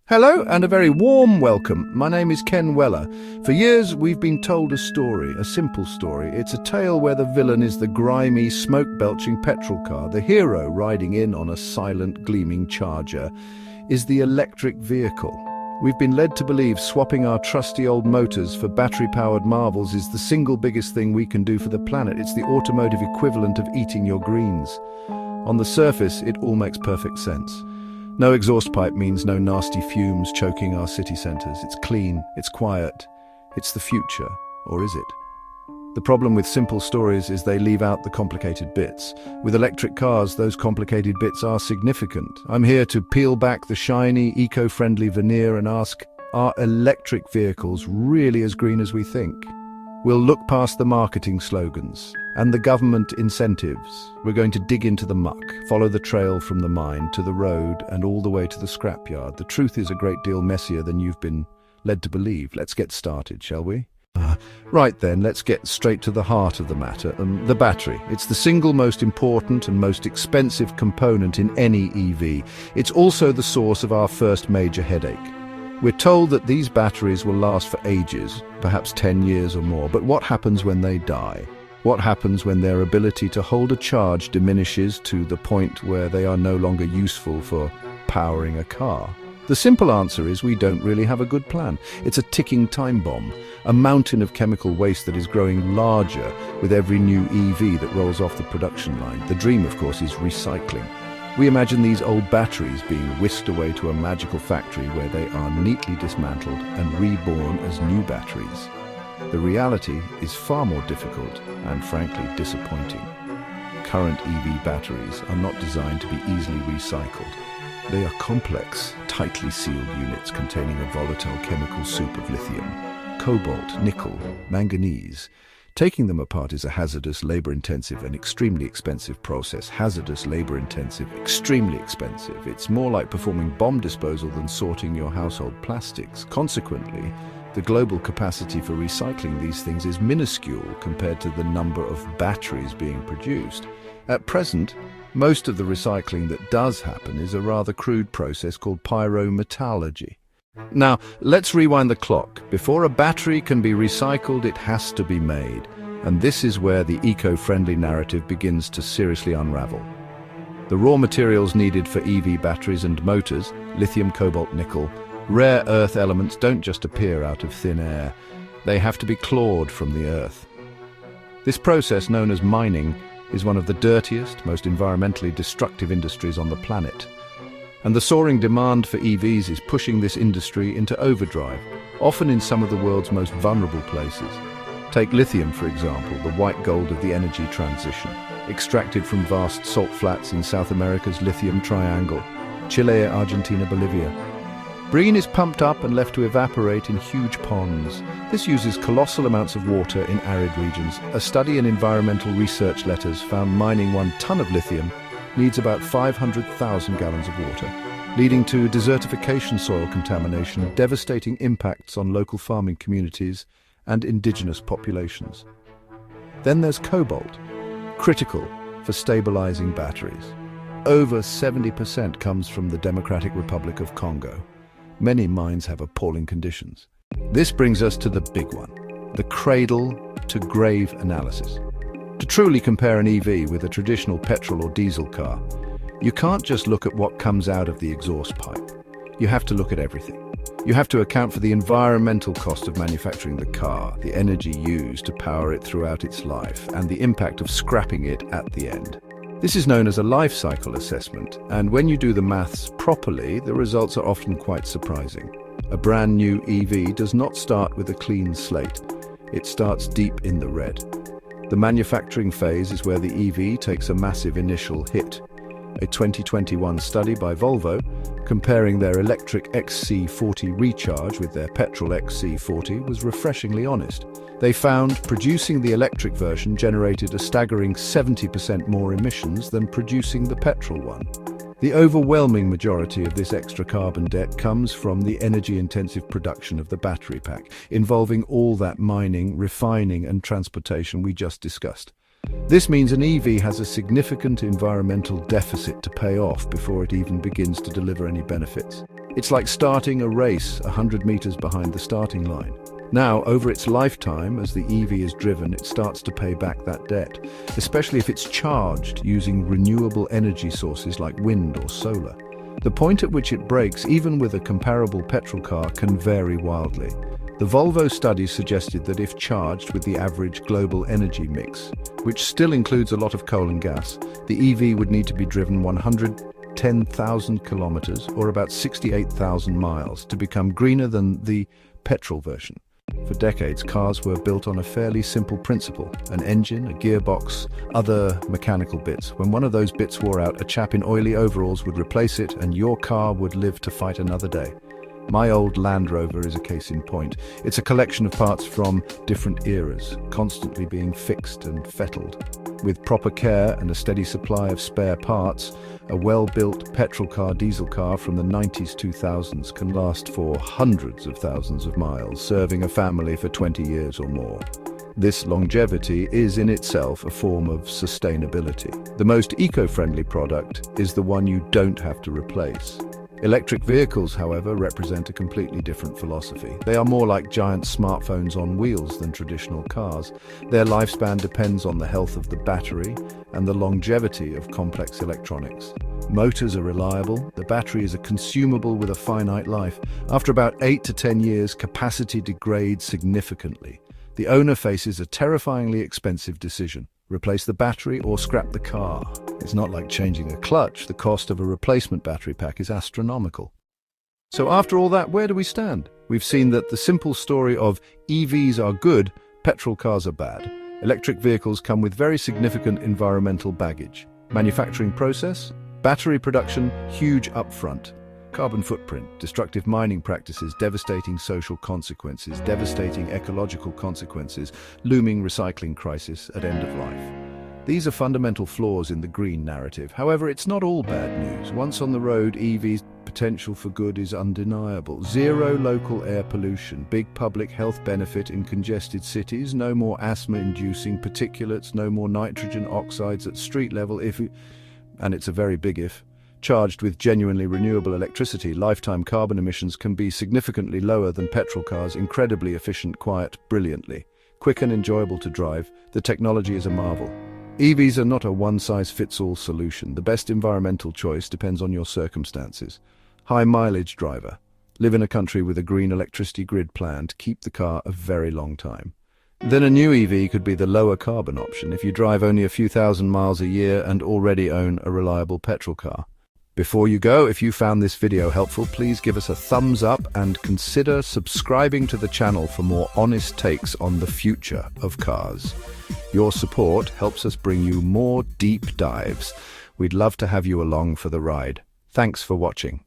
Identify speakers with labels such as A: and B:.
A: Hello and a very warm welcome. My name is Ken Weller. For years we've been told a story, a simple story. It's a tale where the villain is the grimy, smoke-belching petrol car. The hero, riding in on a silent, gleaming charger, is the electric vehicle. We've been led to believe swapping our trusty old motors for battery-powered marvels is the single biggest thing we can do for the planet. It's the automotive equivalent of eating your greens. On the surface, it all makes perfect sense. No exhaust pipe means no nasty fumes choking our city centres. It's clean, it's quiet, it's the future, or is it? The problem with simple stories is they leave out the complicated bits. With electric cars, those complicated bits are significant. I'm here to peel back the shiny, eco-friendly veneer and ask, are electric vehicles really as green as we think? We'll look past the marketing slogans and the government incentives. We're going to dig into the muck, follow the trail from the mine to the road and all the way to the scrapyard. The truth is a great deal messier than you've been led to believe. Let's get started, shall we? Right then, let's get straight to the heart of the matter. The battery. It's the single most important and most expensive component in any EV. It's also the source of our first major headache. We're told that these batteries will last for ages, perhaps 10 years or more, but what happens when they die? What happens when their ability to hold a charge diminishes to the point where they are no longer useful for powering a car? The simple answer is we don't really have a good plan. It's a ticking time bomb, a mountain of chemical waste that is growing larger with every new EV that rolls off the production line. The dream, of course, is recycling. We imagine these old batteries being whisked away to a magical factory where they are neatly dismantled and reborn as new batteries. The reality is far more difficult and, frankly, disappointing. Current EV batteries are not designed to be easily recycled. They are complex, tightly sealed units containing a volatile chemical soup of lithium, cobalt, nickel, manganese. Taking them apart is a hazardous, labor-intensive and extremely expensive process. Hazardous, labor-intensive, extremely expensive. It's more like performing bomb disposal than sorting your household plastics. Consequently, the global capacity for recycling these things is minuscule compared to the number of batteries being produced. At present, most of the recycling that does happen is a rather crude process called pyrometallurgy. Now, let's rewind the clock. Before a battery can be recycled, it has to be made. And this is where the eco-friendly narrative begins to seriously unravel. The raw materials needed for EV batteries and motors, lithium, cobalt, nickel, rare earth elements don't just appear out of thin air. They have to be clawed from the earth. This process, known as mining, is one of the dirtiest, most environmentally destructive industries on the planet. And the soaring demand for EVs is pushing this industry into overdrive, often in some of the world's most vulnerable places. Take lithium, for example, the white gold of the energy transition, extracted from vast salt flats in South America's lithium triangle, Chile, Argentina, Bolivia. Brine is pumped up and left to evaporate in huge ponds. This uses colossal amounts of water in arid regions. A study in environmental research letters found mining 1 ton of lithium needs about 500,000 gallons of water, leading to desertification, soil contamination, devastating impacts on local farming communities and indigenous populations. Then there's cobalt, critical for stabilizing batteries. Over 70% comes from the Democratic Republic of Congo. Many mines have appalling conditions. This brings us to the big one, the cradle-to-grave analysis. To truly compare an EV with a traditional petrol or diesel car, you can't just look at what comes out of the exhaust pipe. You have to look at everything. You have to account for the environmental cost of manufacturing the car, the energy used to power it throughout its life, and the impact of scrapping it at the end. This is known as a life cycle assessment, and when you do the maths properly, the results are often quite surprising. A brand new EV does not start with a clean slate. It starts deep in the red. The manufacturing phase is where the EV takes a massive initial hit. A 2021 study by Volvo, comparing their electric XC40 Recharge with their petrol XC40, was refreshingly honest. They found producing the electric version generated a staggering 70% more emissions than producing the petrol one. The overwhelming majority of this extra carbon debt comes from the energy-intensive production of the battery pack, involving all that mining, refining and transportation we just discussed. This means an EV has a significant environmental deficit to pay off before it even begins to deliver any benefits. It's like starting a race 100 meters behind the starting line. Now, over its lifetime, as the EV is driven, it starts to pay back that debt, especially if it's charged using renewable energy sources like wind or solar. The point at which it breaks, even with a comparable petrol car, can vary wildly. The Volvo study suggested that if charged with the average global energy mix, which still includes a lot of coal and gas, the EV would need to be driven 110,000 kilometers, or about 68,000 miles, to become greener than the petrol version. For decades, cars were built on a fairly simple principle: an engine, a gearbox, other mechanical bits. When one of those bits wore out, a chap in oily overalls would replace it, and your car would live to fight another day. My old Land Rover is a case in point. It's a collection of parts from different eras, constantly being fixed and fettled. With proper care and a steady supply of spare parts, a well-built petrol car, diesel car from the 90s, 2000s can last for hundreds of thousands of miles, serving a family for 20 years or more. This longevity is in itself a form of sustainability. The most eco-friendly product is the one you don't have to replace. Electric vehicles, however, represent a completely different philosophy. They are more like giant smartphones on wheels than traditional cars. Their lifespan depends on the health of the battery and the longevity of complex electronics. Motors are reliable. The battery is a consumable with a finite life. After about 8 to 10 years, capacity degrades significantly. The owner faces a terrifyingly expensive decision: replace the battery or scrap the car. It's not like changing a clutch. The cost of a replacement battery pack is astronomical. So after all that, where do we stand? We've seen that the simple story of EVs are good, petrol cars are bad. Electric vehicles come with very significant environmental baggage. Manufacturing process, battery production, huge upfront. Carbon footprint, destructive mining practices, devastating social consequences, devastating ecological consequences, looming recycling crisis at end of life. These are fundamental flaws in the green narrative. However, it's not all bad news. Once on the road, EVs' potential for good is undeniable. Zero local air pollution, big public health benefit in congested cities, no more asthma-inducing particulates, no more nitrogen oxides at street level and it's a very big if. Charged with genuinely renewable electricity, lifetime carbon emissions can be significantly lower than petrol cars, incredibly efficient, quiet, brilliantly. Quick and enjoyable to drive, the technology is a marvel. EVs are not a one-size-fits-all solution. The best environmental choice depends on your circumstances. High-mileage driver. Live in a country with a green electricity grid planned. Keep the car a very long time. Then a new EV could be the lower carbon option if you drive only a few thousand miles a year and already own a reliable petrol car. Before you go, if you found this video helpful, please give us a thumbs up and consider subscribing to the channel for more honest takes on the future of cars. Your support helps us bring you more deep dives. We'd love to have you along for the ride. Thanks for watching.